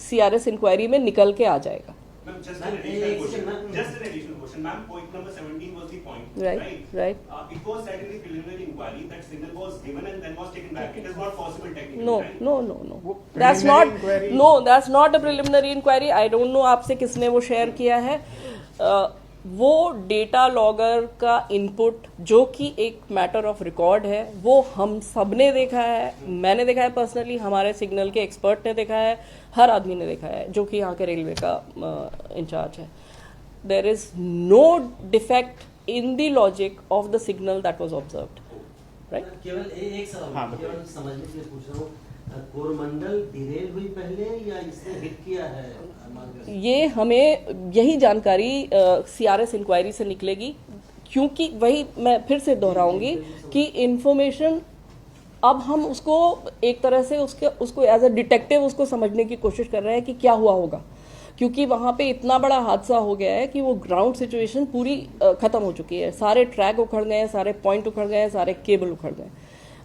CRS इंक्वायरी में निकल के आ जाएगा। Ma'am, just Ma'am, an additional एक question. second, ma'am. Just an additional question. Ma'am, point number 17 was the point. Right, right. It was said in the preliminary inquiry that signal was given and then was taken back. It is not possible technically. No, right? no, no, no. वो That's preliminary not. inquiry- No, that's not a preliminary inquiry. I don't know आपसे किसने वो share किया है. वो data logger का input जो कि एक मैटर ऑफ रिकॉर्ड है, वो हम सब ने देखा है. मैंने देखा है पर्सनली, हमारे सिग्नल के एक्सपर्ट ने देखा है, हर आदमी ने देखा है जो कि यहाँ के रेलवे का इंचार्ज है. There is no defect in the logic of the signal that was observed. Right. केवल एक सवाल, हाँ, बताइए। केवल समझने के लिए पूछ रहा हूँ, कोरमंडल डिरेल हुई पहले या इसने हिट किया है? ये हमें यही जानकारी CRS इंक्वायरी से निकलेगी, क्योंकि वही मैं फिर से दोहराऊंगी कि इंफॉर्मेशन अब हम उसको एक तरह से उसको एज अ डिटेक्टिव उसको समझने की कोशिश कर रहे हैं कि क्या हुआ होगा, क्योंकि वहाँ पे इतना बड़ा हादसा हो गया है कि वो ग्राउंड सिचुएशन पूरी ख़त्म हो चुकी है. सारे ट्रैक उखड़ गए हैं, सारे पॉइंट उखड़ गए हैं, सारे केबल उखड़ गए.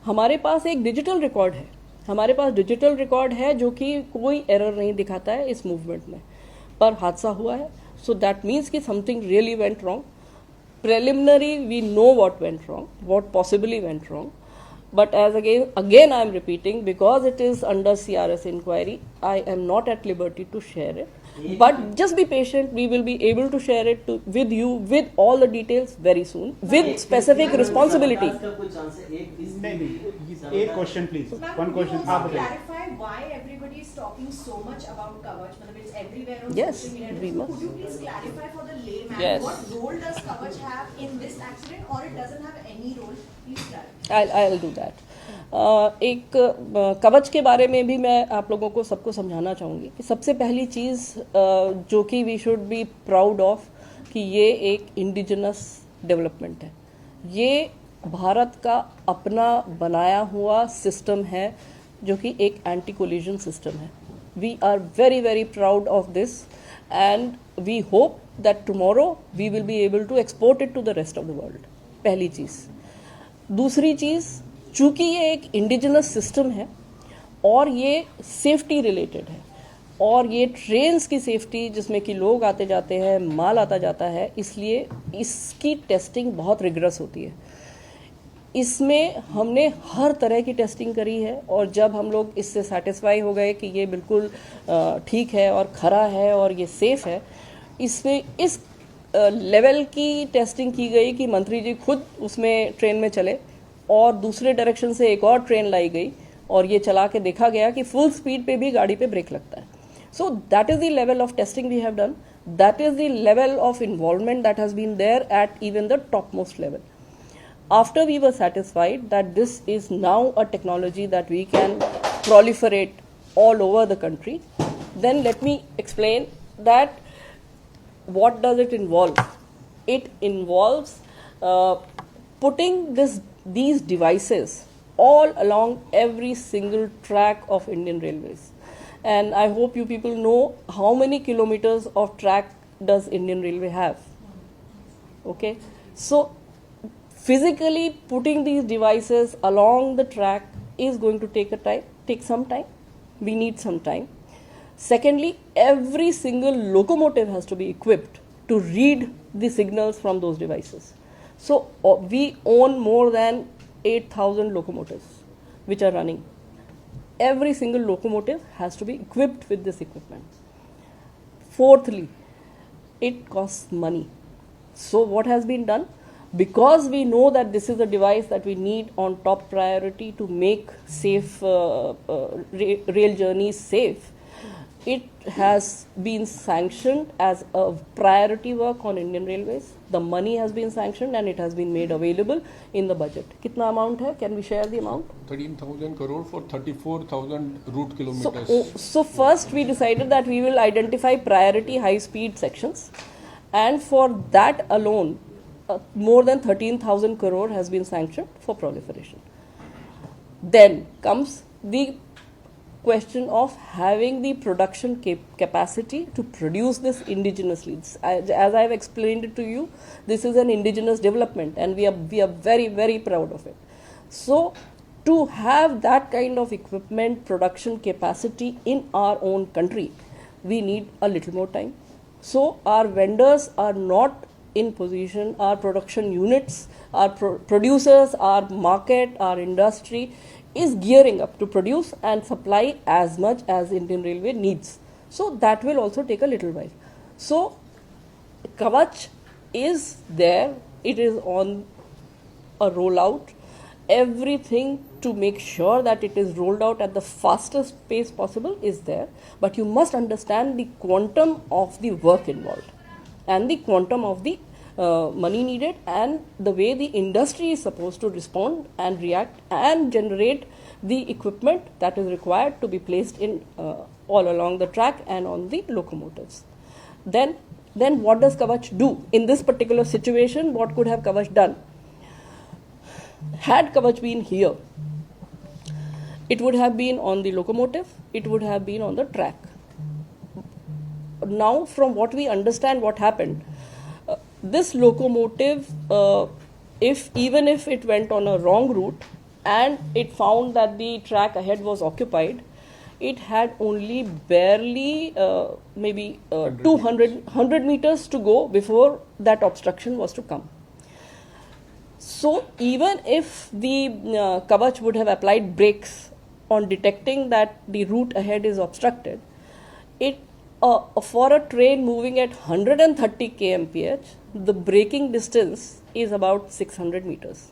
हमारे पास एक डिजिटल रिकॉर्ड है, हमारे पास डिजिटल रिकॉर्ड है जो कि कोई एरर नहीं दिखाता है इस मूवमेंट में, पर हादसा हुआ है. सो दैट मीन्स कि something really went wrong. Preliminary we know what went wrong, what possibly went wrong. But as again I am repeating, because it is under CRS inquiry, I am not at liberty to share it. But just be patient, we will be able to share it with you with all the details very soon, with specific responsibility. नहीं, एक question please, one question आप बताइए. Clarify why everybody is talking so much about Kavach? मतलब it's everywhere on Yes, social media. we must. Could you please clarify for the layman Yes. what role does Kavach have in this accident, or it doesn't have any role? Please clarify. I'll do that. एक कवच के बारे में भी मैं आप लोगों को सबको समझाना चाहूँगी कि सबसे पहली चीज़ जो कि we should be proud of कि ये एक इंडिजिनस डेवलपमेंट है. ये भारत का अपना बनाया हुआ सिस्टम है जो कि एक एंटी कोलिजन सिस्टम है. We are very very proud of this and we hope that tomorrow we will be able to export it to the rest of the world. पहली चीज़. दूसरी चीज़, चूँकि ये एक इंडिजिनस सिस्टम है और ये सेफ्टी रिलेटेड है और ये ट्रेन्स की सेफ्टी जिसमें कि लोग आते जाते हैं, माल आता जाता है, इसलिए इसकी टेस्टिंग बहुत रिगरस होती है. इसमें हमने हर तरह की टेस्टिंग करी है और जब हम लोग इससे सेटिस्फाई हो गए कि ये बिल्कुल ठीक है और खरा है और ये सेफ़ है, इसमें इस लेवल की टेस्टिंग की गई कि मंत्री जी खुद उसमें ट्रेन में चले और दूसरे डायरेक्शन से एक और ट्रेन लाई गई और ये चला के देखा गया कि फुल स्पीड पे भी गाड़ी पे ब्रेक लगता है. So that is the level of testing we have done. That is the level of involvement that has been there at even the top most level. After we were satisfied that this is now a technology that we can proliferate all over the country, then let me explain that what does it involve? It involves putting these devices all along every single track of Indian Railways. And I hope you people know how many kilometers of track does Indian Railway have. Okay, so physically putting these devices along the track is going to take some time. We need some time. Secondly, every single locomotive has to be equipped to read the signals from those devices. So we own more than 8,000 locomotives which are running. Every single locomotive has to be equipped with this equipment. Fourthly, it costs money. So what has been done? Because we know that this is a device that we need on top priority to make safe rail journeys safe, it has been sanctioned as a priority work on Indian Railways. The money has been sanctioned and it has been made available in the budget. Kitna amount hai? Can we share the amount? 13,000 crore for 34,000 route kilometers. So first we decided that we will identify priority high speed sections, and for that alone more than 13,000 crore has been sanctioned for proliferation. Then comes the question of having the production capacity to produce this indigenously. As I have explained it to you, this is an indigenous development and we are very, very proud of it. So to have that kind of equipment production capacity in our own country, we need a little more time. So our vendors are not in position, our production units, our producers, our market, our industry is gearing up to produce and supply as much as Indian Railway needs. So that will also take a little while. So Kavach is there, it is on a rollout, everything to make sure that it is rolled out at the fastest pace possible is there, but you must understand the quantum of the work involved and the quantum of the money needed and the way the industry is supposed to respond and react and generate the equipment that is required to be placed in all along the track and on the locomotives. Then what does Kavach do? In this particular situation, what could have Kavach done? Had Kavach been here, it would have been on the locomotive, it would have been on the track. Now, from what we understand what happened, this locomotive, even if it went on a wrong route and it found that the track ahead was occupied, it had only barely maybe 100 meters to go before that obstruction was to come. So even if the Kavach would have applied brakes on detecting that the route ahead is obstructed, it for a train moving at 130 kmph, the braking distance is about 600 meters.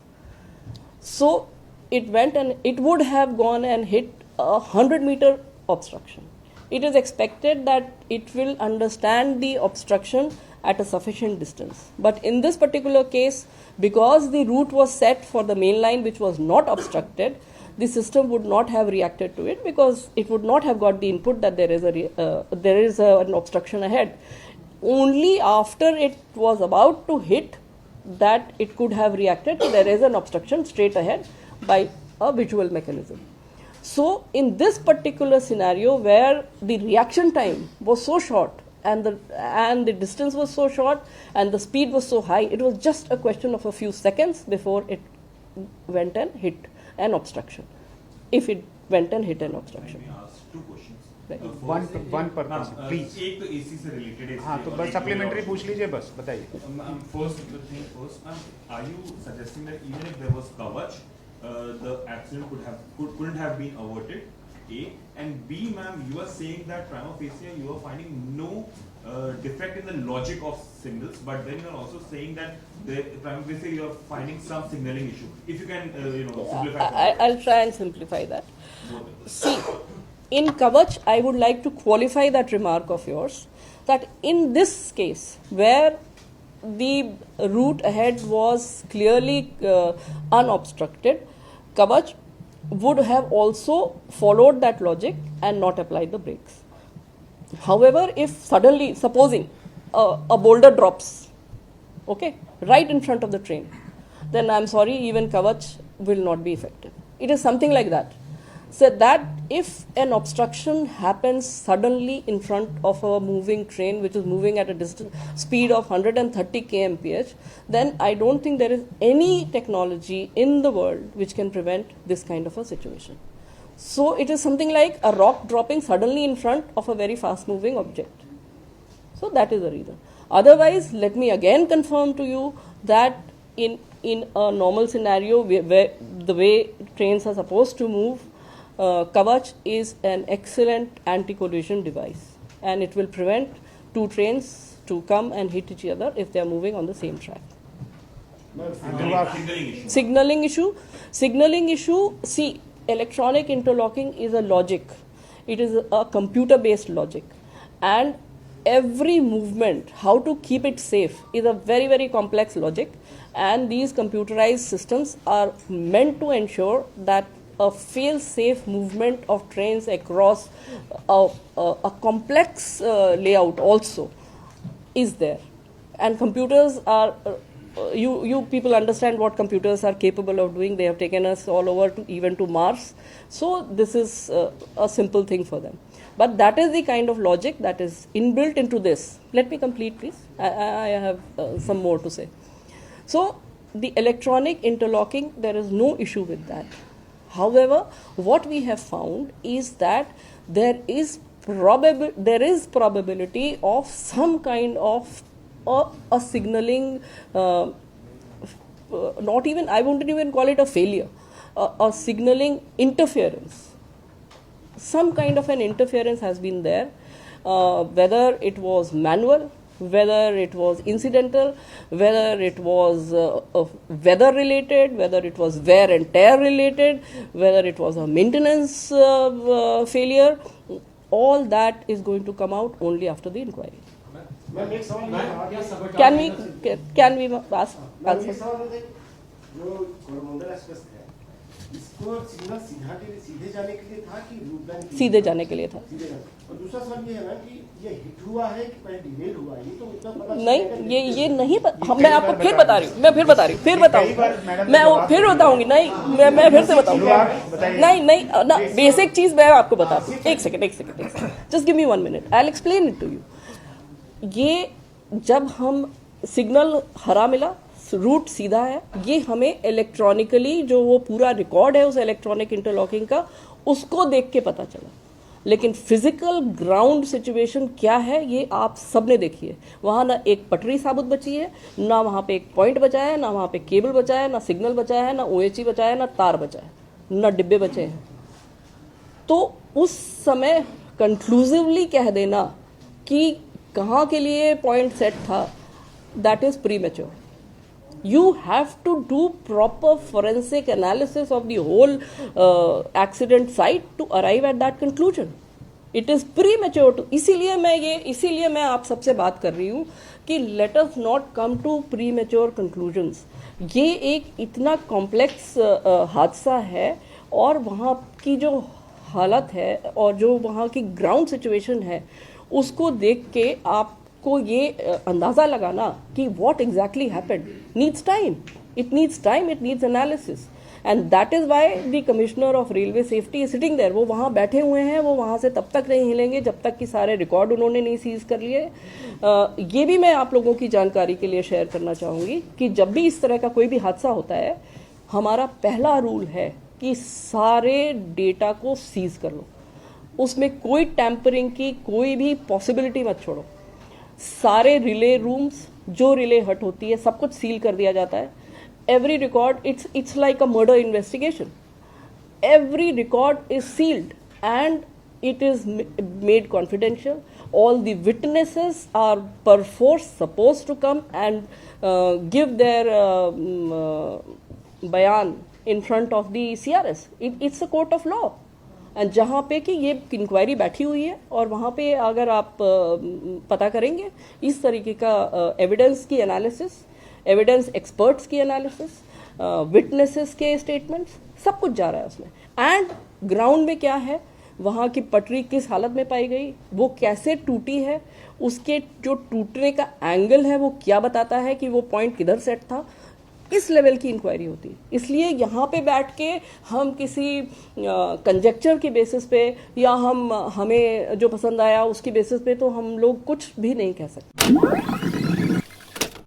So it went and it would have gone and hit a 100-meter obstruction. It is expected that it will understand the obstruction at a sufficient distance. But in this particular case, because the route was set for the main line which was not obstructed, the system would not have reacted to it because it would not have got the input that there is an obstruction ahead. Only after it was about to hit that it could have reacted, there is an obstruction straight ahead by a visual mechanism. So in this particular scenario where the reaction time was so short and the distance was so short and the speed was so high, it was just a question of a few seconds before it went and hit an obstruction. If it went and hit an obstruction. Let me ask two questions. Right. one per person, please. एक तो AC से related है. हाँ तो बस supplementary पूछ लीजिए बस बताइए. First, are you suggesting that even if there was Kavach, the accident couldn't have been averted? A, and B, ma'am, you are saying that prima facie you are finding no defect in the logic of signals, but then you are also saying that the prima facie you are finding some signaling issue. If you can, simplify. I'll try and simplify that. See, in Kavach, I would like to qualify that remark of yours that in this case where the route ahead was clearly unobstructed, Kavach would have also followed that logic and not applied the brakes. However, if suddenly, supposing a boulder drops, okay, right in front of the train, then I'm sorry, even Kavach will not be effective. It is something like that. So that if an obstruction happens suddenly in front of a moving train which is moving at a speed of 130 kmph, then I don't think there is any technology in the world which can prevent this kind of a situation. So it is something like a rock dropping suddenly in front of a very fast moving object. So that is the reason. Otherwise, let me again confirm to you that in a normal scenario where the way trains are supposed to move, Kavach is an excellent anti-collision device and it will prevent two trains to come and hit each other if they are moving on the same track. Signaling issue, see, electronic interlocking is a logic. It is a computer-based logic. And every movement, how to keep it safe, is a very, very complex logic. And these computerized systems are meant to ensure that a fail-safe movement of trains across a complex layout also is there. And computers are, you people understand what computers are capable of doing. They have taken us all over, even to Mars. So this is a simple thing for them. But that is the kind of logic that is inbuilt into this. Let me complete, please. I have some more to say. So the electronic interlocking, there is no issue with that. However, what we have found is that there is there is probability of some kind of a signaling, not even, I wouldn't even call it a failure, a signaling interference. Some kind of an interference has been there, whether it was manual, whether it was incidental, whether it was weather related, whether it was wear and tear related, whether it was a maintenance failure. All that is going to come out only after the inquiry. Can we ask answer? जो Coromandel express है, इसको signal सीधे जाने के लिए था कि loop line सीधे जाने के लिए था। और दूसरा सवाल ये है ना कि ये हिट हुआ है कि पहले डिलेड हुआ है, ये तो उतना पता नहीं, ये नहीं मैं आपको फिर बता रही हूँ, फिर बताऊंगी, नहीं मैं फिर से बताऊंगी, नहीं ना, बेसिक चीज मैं आपको बताती हूँ। एक second, just give me 1 minute, I will explain it to you. ये जब हम सिग्नल हरा मिला, रूट सीधा है, ये हमें इलेक्ट्रॉनिकली जो वो पूरा रिकॉर्ड है उस इलेक्ट्रॉनिक इंटरलॉकिंग का, उसको देख के पता चला। लेकिन फिजिकल ग्राउंड सिचुएशन क्या है ये आप सबने देखी है। वहाँ ना एक पटरी साबुत बची है, ना वहाँ पे एक पॉइंट बचा है, ना वहाँ पे केबल बचा है, ना सिग्नल बचा है, ना OHE बचा है, ना तार बचा है, ना डिब्बे बचे हैं। तो उस समय कंक्लूसिवली कह देना कि कहाँ के लिए पॉइंट सेट था, that is premature. You have to do proper forensic analysis of the whole accident site to arrive at that conclusion. It is premature to, इसीलिए मैं आप सबसे बात कर रही हूँ कि let us not come to premature conclusions. ये एक इतना कॉम्प्लेक्स हादसा है और वहाँ की जो हालत है और जो वहाँ की ग्राउंड सिचुएशन है उसको देख के आपको ये अंदाज़ा लगाना कि what exactly happened needs time. It needs time, it needs analysis. And that is why the Commissioner of Railway Safety is sitting there. वो वहाँ बैठे हुए हैं, वो वहाँ से तब तक नहीं हिलेंगे जब तक कि सारे रिकॉर्ड उन्होंने नहीं सीज कर लिए। ये भी मैं आप लोगों की जानकारी के लिए शेयर करना चाहूँगी कि जब भी इस तरह का कोई भी हादसा होता है, हमारा पहला रूल है कि सारे डेटा को सीज कर लो, उसमें कोई टैंपरिंग की कोई भी पॉसिबिलिटी मत छोड़ो। सारे रिले रूम्स, जो रिले हट होती है, सब कुछ सील कर दिया जाता है। Every record, it's like a murder investigation. Every record is sealed and it is made confidential. All the witnesses are perforce supposed to come and give their bayan in front of the CRS. It's a court of law. And जहाँ पे कि ये inquiry बैठी हुई है और वहाँ पे अगर आप पता करेंगे इस तरीके का एविडेंस की एनालिसिस, एविडेंस एक्सपर्ट्स की एनालिसिस, विटनेसेस के स्टेटमेंट्स, सब कुछ जा रहा है उसमें। एंड ग्राउंड में क्या है, वहाँ की पटरी किस हालत में पाई गई, वो कैसे टूटी है, उसके जो टूटने का एंगल है वो क्या बताता है कि वो पॉइंट किधर सेट था, इस लेवल की इंक्वायरी होती है। इसलिए यहाँ पे बैठ के हम किसी कंजेक्चर के बेसिस पे या हमें जो पसंद आया उसकी बेसिस पे तो हम लोग कुछ भी नहीं कह सकते।